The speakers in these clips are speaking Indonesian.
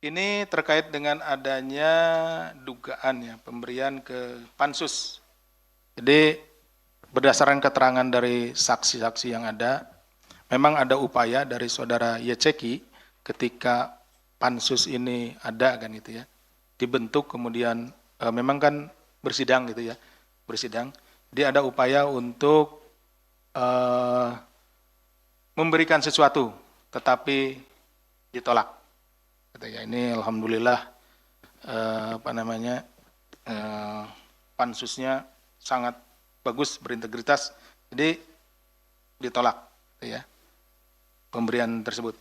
Ini terkait dengan adanya dugaan ya pemberian ke pansus. Jadi berdasarkan keterangan dari saksi-saksi yang ada, memang ada upaya dari saudara Yeceki ketika pansus ini ada kan gitu ya, dibentuk kemudian memang kan bersidang gitu ya, bersidang. Dia ada upaya untuk memberikan sesuatu, tetapi ditolak. Gitu ya. Ini alhamdulillah pansusnya sangat bagus, berintegritas, jadi ditolak gitu ya pemberian tersebut.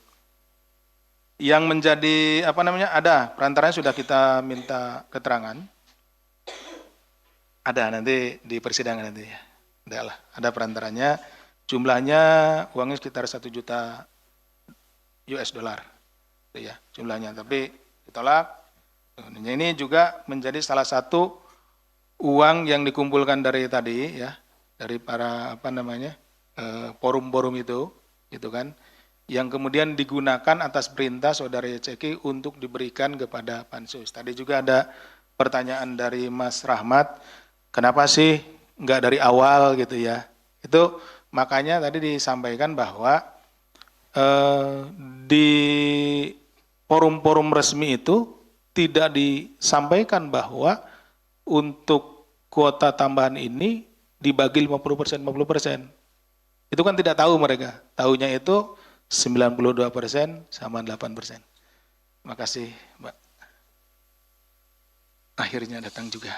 Yang menjadi ada perantaranya sudah kita minta keterangan, ada nanti di persidangan nanti ya, ada perantaranya, jumlahnya uangnya sekitar 1 juta US dollar ya jumlahnya, tapi ditolak. Ini juga menjadi salah satu uang yang dikumpulkan dari tadi ya, dari para forum-forum itu gitu kan, yang kemudian digunakan atas perintah saudara Yeceki untuk diberikan kepada pansus. Tadi juga ada pertanyaan dari Mas Rahmat, kenapa sih nggak dari awal gitu ya? Itu makanya tadi disampaikan bahwa di forum-forum resmi itu tidak disampaikan bahwa untuk kuota tambahan ini dibagi 50%, 50%. Itu kan tidak tahu mereka. Tahunya itu 92% sama 8%. Makasih, Mbak. Akhirnya datang juga.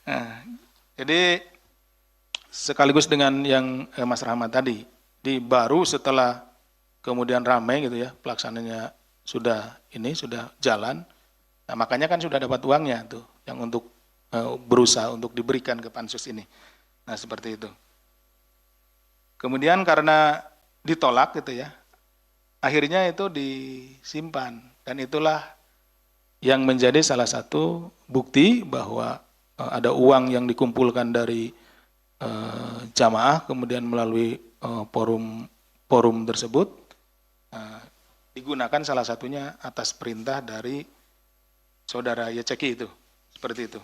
Nah, jadi sekaligus dengan yang Mas Rahmat tadi, baru setelah kemudian ramai gitu ya, pelaksananya sudah jalan. Nah, makanya kan sudah dapat uangnya tuh, yang untuk berusaha untuk diberikan ke pansus ini. Nah, seperti itu. Kemudian karena ditolak gitu ya, akhirnya itu disimpan, dan itulah yang menjadi salah satu bukti bahwa ada uang yang dikumpulkan dari jamaah, kemudian melalui forum tersebut, digunakan salah satunya atas perintah dari saudara Yeceki itu, seperti itu.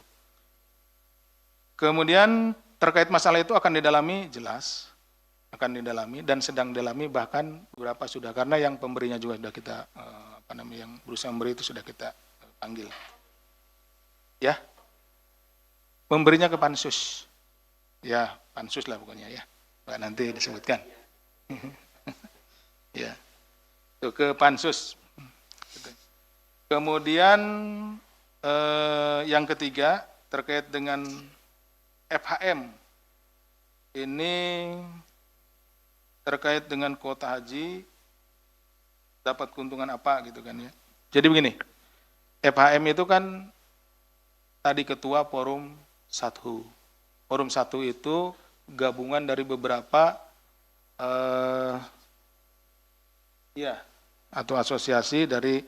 Kemudian terkait masalah itu akan didalami, jelas akan didalami dan sedang didalami, bahkan beberapa sudah, karena yang pemberinya juga sudah kita yang berusaha memberi itu sudah kita panggil. Ya, memberinya ke pansus. Ya, pansus lah pokoknya ya. Nanti disebutkan. Ya. Itu ke pansus. Kemudian yang ketiga terkait dengan FHM. Ini terkait dengan kuota haji dapat keuntungan apa gitu kan ya. Jadi begini, FHM itu kan tadi ketua forum 1. Forum 1 itu gabungan dari beberapa atau asosiasi dari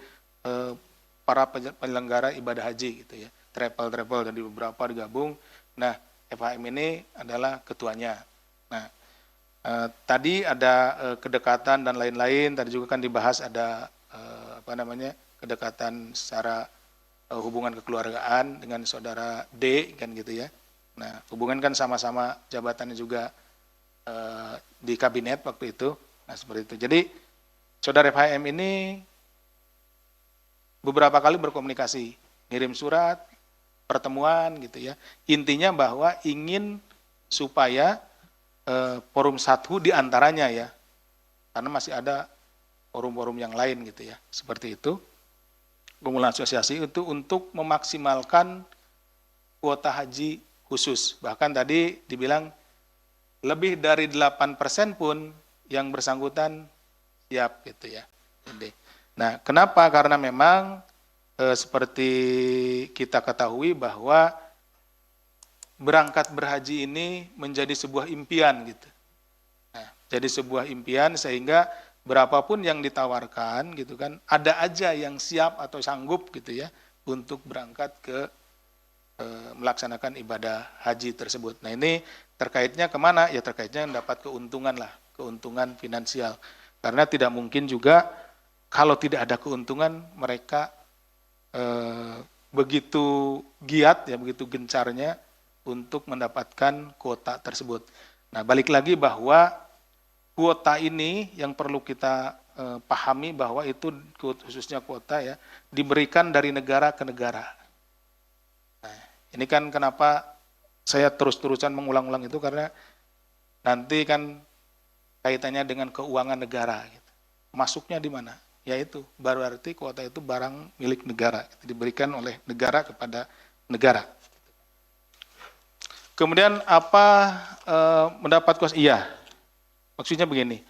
para penyelenggara ibadah haji gitu ya, travel dari beberapa digabung. Nah, FHM ini adalah ketuanya. Nah, tadi ada kedekatan dan lain-lain, tadi juga kan dibahas ada kedekatan secara hubungan kekeluargaan dengan saudara D kan gitu ya. Nah, hubungan kan sama-sama jabatannya juga di kabinet waktu itu. Nah, seperti itu. Jadi saudara FHM ini beberapa kali berkomunikasi, ngirim surat, pertemuan gitu ya. Intinya bahwa ingin supaya forum 1 diantaranya ya, karena masih ada forum-forum yang lain gitu ya, seperti itu. Pemula asosiasi itu untuk memaksimalkan kuota haji khusus. Bahkan tadi dibilang lebih dari 8% pun yang bersangkutan siap gitu ya. Nah, kenapa? Karena memang seperti kita ketahui bahwa berangkat berhaji ini menjadi sebuah impian gitu. Nah, jadi sebuah impian sehingga berapapun yang ditawarkan gitu kan, ada aja yang siap atau sanggup gitu ya untuk berangkat ke melaksanakan ibadah haji tersebut. Nah, ini terkaitnya kemana? Ya terkaitnya dapat keuntungan lah, keuntungan finansial. Karena tidak mungkin juga kalau tidak ada keuntungan mereka begitu giat ya, begitu gencarnya untuk mendapatkan kuota tersebut. Nah, balik lagi bahwa kuota ini yang perlu kita pahami bahwa itu khususnya kuota ya diberikan dari negara ke negara. Nah, ini kan kenapa saya terus-terusan mengulang-ulang itu karena nanti kan kaitannya dengan keuangan negara. Gitu. Masuknya di mana? Yaitu berarti kuota itu barang milik negara, diberikan oleh negara kepada negara. Kemudian apa mendapat kuota? Iya, maksudnya begini,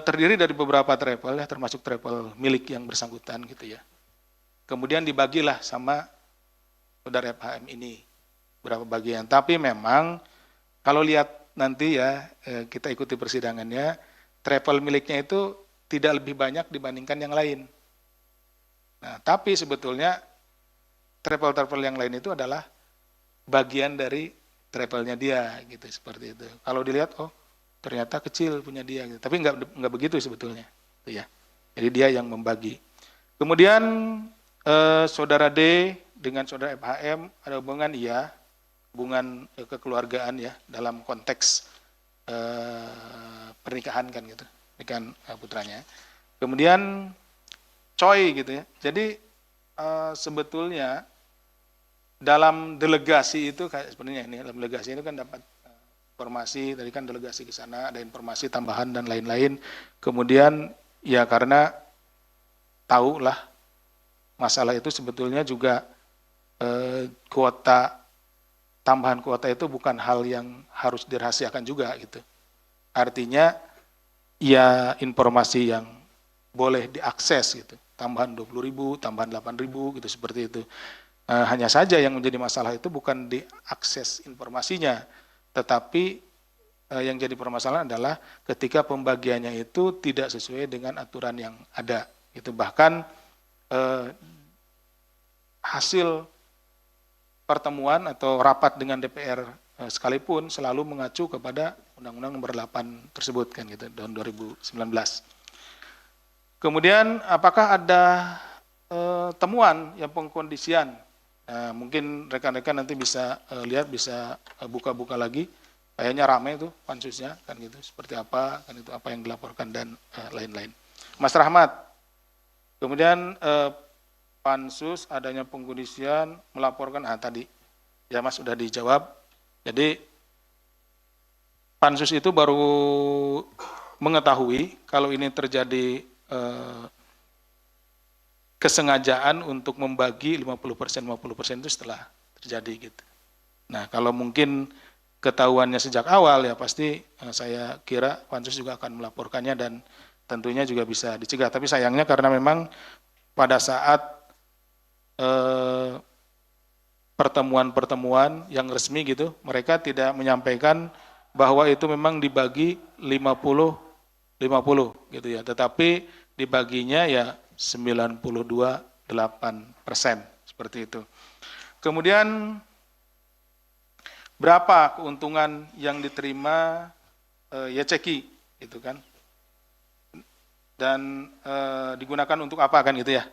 terdiri dari beberapa travel ya, termasuk travel milik yang bersangkutan gitu ya. Kemudian dibagilah sama saudara FHM ini berapa bagian. Tapi memang kalau lihat nanti ya kita ikuti persidangannya, travel miliknya itu tidak lebih banyak dibandingkan yang lain. Nah, tapi sebetulnya travel-travel yang lain itu adalah bagian dari travelnya dia, gitu seperti itu. Kalau dilihat, oh ternyata kecil punya dia, gitu. Tapi nggak begitu sebetulnya, gitu ya. Jadi dia yang membagi. Kemudian saudara D dengan saudara FHM ada hubungan, iya, hubungan kekeluargaan ya dalam konteks pernikahan kan gitu. Dengan putranya. Kemudian Choi gitu ya. Jadi sebetulnya dalam delegasi itu kayak sebenarnya ini dalam delegasi itu kan dapat informasi, tadi kan delegasi ke sana ada informasi tambahan dan lain-lain. Kemudian ya karena tahulah masalah itu sebetulnya juga tambahan kuota itu bukan hal yang harus dirahasiakan juga gitu. Artinya ya informasi yang boleh diakses gitu, tambahan 20.000, tambahan 8.000 gitu seperti itu. Hanya saja yang menjadi masalah itu bukan diakses informasinya, tetapi yang jadi permasalahan adalah ketika pembagiannya itu tidak sesuai dengan aturan yang ada. Gitu. Bahkan hasil pertemuan atau rapat dengan DPR sekalipun selalu mengacu kepada Undang-Undang Nomor 8 tersebut kan gitu tahun 2019. Kemudian apakah ada temuan yang pengkondisian? Mungkin rekan-rekan nanti bisa lihat, bisa buka-buka lagi. Kayaknya ramai tuh pansusnya kan gitu. Seperti apa kan itu, apa yang dilaporkan dan lain-lain. Mas Rahmat. Kemudian pansus adanya pengkondisian melaporkan tadi. Ya Mas sudah dijawab. Jadi pansus itu baru mengetahui kalau ini terjadi kesengajaan untuk membagi 50% itu setelah terjadi gitu. Nah, kalau mungkin ketahuannya sejak awal ya pasti saya kira pansus juga akan melaporkannya dan tentunya juga bisa dicegah. Tapi sayangnya karena memang pada saat pertemuan-pertemuan yang resmi gitu, mereka tidak menyampaikan bahwa itu memang dibagi 50-50 gitu ya, tetapi dibaginya ya 92,8% seperti itu. Kemudian berapa keuntungan yang diterima YCKI gitu kan, dan digunakan untuk apa kan gitu ya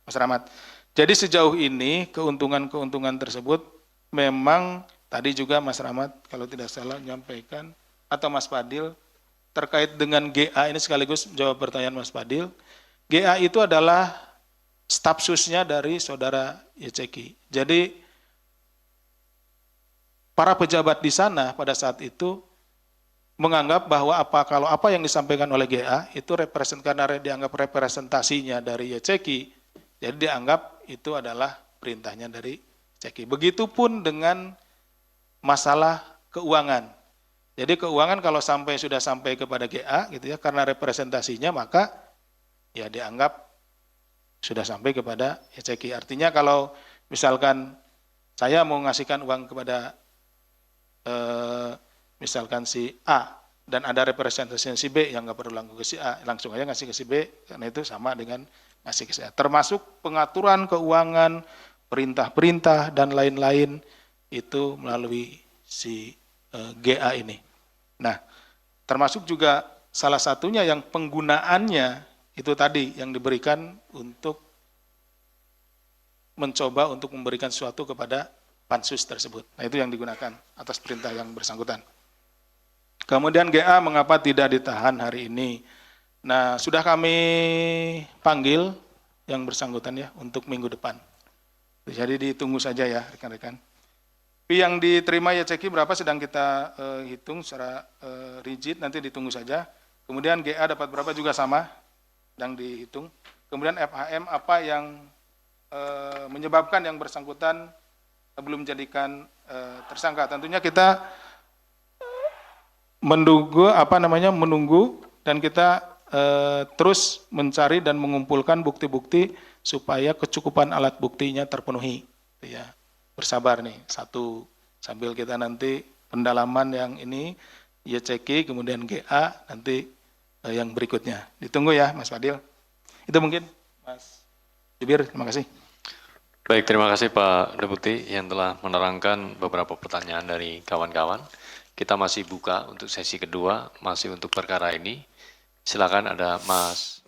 Mas Rahmat. Jadi sejauh ini keuntungan-keuntungan tersebut memang tadi juga Mas Rahmat kalau tidak salah menyampaikan atau Mas Fadil terkait dengan GA ini sekaligus jawab pertanyaan Mas Fadil. GA itu adalah staf susnya dari saudara YCKI. Jadi para pejabat di sana pada saat itu menganggap bahwa kalau apa yang disampaikan oleh GA itu karena dianggap representasinya dari YCKI, jadi dianggap itu adalah perintahnya dari YCKI. Begitupun dengan masalah keuangan. Jadi keuangan kalau sudah sampai kepada GA gitu ya, karena representasinya maka ya dianggap sudah sampai kepada YCKI. Artinya kalau misalkan saya mau ngasihkan uang kepada misalkan si A dan ada representasi si B yang nggak perlu langsung ke si A, langsung aja ngasih ke si B, karena itu sama dengan ngasih ke si A. Termasuk pengaturan keuangan, perintah-perintah dan lain-lain itu melalui si GA ini. Nah, termasuk juga salah satunya yang penggunaannya itu tadi yang diberikan untuk mencoba untuk memberikan sesuatu kepada pansus tersebut. Nah, itu yang digunakan atas perintah yang bersangkutan. Kemudian GA mengapa tidak ditahan hari ini? Nah, sudah kami panggil yang bersangkutan ya untuk minggu depan. Jadi ditunggu saja ya rekan-rekan. Fee yang diterima YCK berapa sedang kita hitung secara rigid, nanti ditunggu saja. Kemudian GA dapat berapa juga sama, sedang dihitung. Kemudian FHM apa yang menyebabkan yang bersangkutan belum jadikan tersangka. Tentunya kita menunggu dan kita terus mencari dan mengumpulkan bukti-bukti supaya kecukupan alat buktinya terpenuhi. Ya, bersabar nih, satu sambil kita nanti pendalaman yang ini YCK kemudian GA nanti yang berikutnya. Ditunggu ya Mas Fadil. Itu mungkin Mas Jubir, terima kasih. Baik, terima kasih Pak Deputi yang telah menerangkan beberapa pertanyaan dari kawan-kawan. Kita masih buka untuk sesi kedua, masih untuk perkara ini. Silakan ada Mas